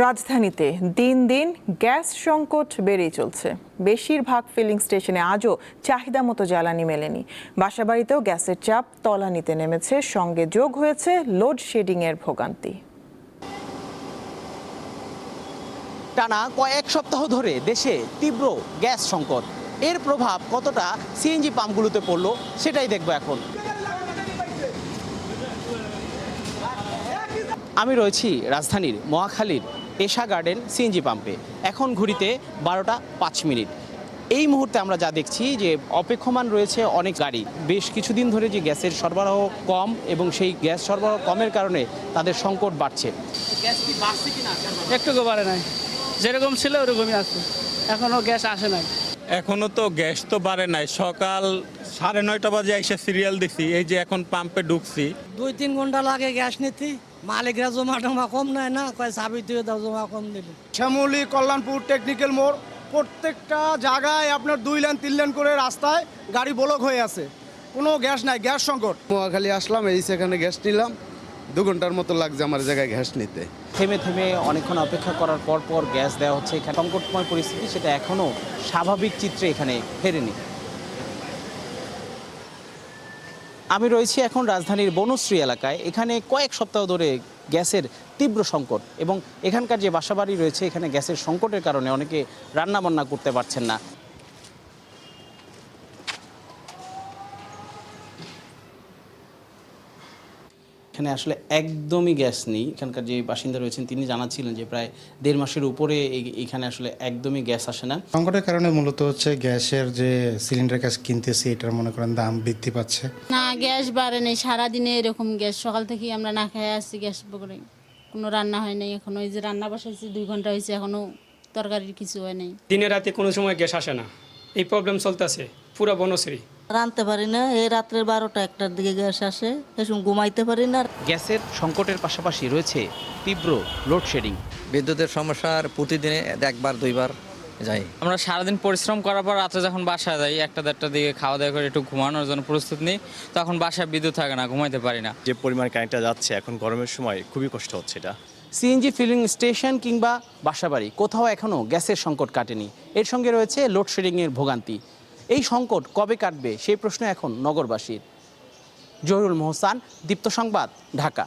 রাজধানীতে দিন দিন গ্যাস সংকট বেড়েই চলছে। বেশিরভাগ ফিলিং স্টেশনে আজও চাহিদা মতো জ্বালানি মেলেনি। বাসাবাড়িতেও গ্যাসের চাপ তলানিতে নেমেছে, সঙ্গে যোগ হয়েছে লোডশেডিংয়ের ভোগান্তি। টানা কয়েক সপ্তাহ ধরে দেশে তীব্র গ্যাস সংকট, এর প্রভাব কতটা সিএনজি পাম্পগুলোতে পড়লো সেটাই দেখবো এখন। আমি রয়েছি রাজধানীর মহাখালীর এশা গার্ডেন সিএনজি পাম্পে। এখন ঘড়িতে 12টা 5 মিনিট। এই মুহূর্তে আমরা যা দেখছি যে অপেক্ষমান রয়েছে অনেক গাড়ি। বেশ কিছুদিন ধরে যে গ্যাসের সরবরাহ কম এবং সেই গ্যাস সরবরাহ কমের কারণে তাদের সংকট বাড়ছে। গ্যাস কি বাড়ছে কিনা? একটুকু বাড়ে নাই, যেরকম ছিল ওরকমই আছে, এখনো গ্যাস আসে নাই। এখনো তো গ্যাস তো বাড়ে নাই। সকাল 9:30 বাজে এসে সিরিয়াল দিছি, এই যে এখন পাম্পে ঢুকছি। 2-3 ঘন্টা লাগে গ্যাস নিতে। মালিকরা জমা টমা কম নেয় না, কয় চাবি দিয়ে দাও, জমা কম দিলে। শ্যামলী, কল্যাণপুর, টেকনিক্যাল মোড়, প্রত্যেকটা জায়গায় আপনার 2 লেন 3 লেন করে রাস্তায় গাড়ি ব্লক হয়ে আছে, কোনো গ্যাস নাই, গ্যাস সংকট। মহাখালী আসলাম, এই সেখানে গ্যাস নিলাম, 2 ঘন্টার মতো লাগছে আমার জায়গায় গ্যাস নিতে। থেমে থেমে অনেকক্ষণ অপেক্ষা করার পর গ্যাস দেওয়া হচ্ছে। এখানে সংকটময় পরিস্থিতি, সেটা এখনও স্বাভাবিক চিত্রে এখানে ফেরেনি। আমি রয়েছি এখন রাজধানীর বনশ্রী এলাকায়। এখানে কয়েক সপ্তাহ ধরে গ্যাসের তীব্র সংকট এবং এখানকার যে বাসাবাড়ি রয়েছে এখানে গ্যাসের সংকটের কারণে অনেকে রান্নাবান্না করতে পারছেন না। এখানে আসলে একদমই গ্যাস নেই। এখানকার যে বাসিন্দা রয়েছেন তিনি জানাচ্ছিলেন যে প্রায় 1.5 মাসের উপরে এখানে আসলে একদমই গ্যাস আসে না। সংকটের কারণে মূলত হচ্ছে গ্যাসের যে সিলিন্ডার গ্যাস কিনতেছি এটার মনে করেন দাম বৃদ্ধি পাচ্ছে। না, গ্যাস বাড়ে নেই, সারাদিনে এরকম গ্যাস। সকাল থেকে আমরা না খেয়ে আসছি, গ্যাস করে কোনো রান্না হয় নাই। এখন ওই যে রান্না বসাইছি 2 ঘন্টা হয়েছে, এখনো তরকারির কিছু হয় নাই। দিনে রাতে কোনো সময় গ্যাস আসে না, এই প্রবলেম চলতেছে পুরো বনশ্রী। রানতে পারি না, এই রাত্রের 12টা 1টার দিকে গ্যাস আসে, এসব ঘুমাইতে পারি না। গ্যাসের সংকটের পাশাপাশি রয়েছে তীব্র লোডশেডিং। বিদ্যুতের সমস্যার প্রতিদিনে 1-2বার যাই। আমরা সারাদিন পরিশ্রম করার পর রাতে যখন বাসায় যাই 1টা-1:30টার দিকে খাওয়া দাওয়া করে একটু ঘুমানোর জন্য প্রস্তুত নিই, তখন বাসায় বিদ্যুৎ থাকে না, ঘুমাইতে পারি না। যে পরিমাণ কারেন্টটা যাচ্ছে এখন গরমের সময় খুবই কষ্ট হচ্ছে। এটা সিএনজি ফিলিং স্টেশন কিংবা বাসাবাড়ি, কোথাও এখনও গ্যাসের সংকট কাটেনি। এর সঙ্গে রয়েছে লোডশেডিংয়ের ভোগান্তি। এই সংকট কবে কাটবে সেই প্রশ্ন এখন নগরবাসীর। জহিরুল মোহসান, দীপ্ত সংবাদ, ঢাকা।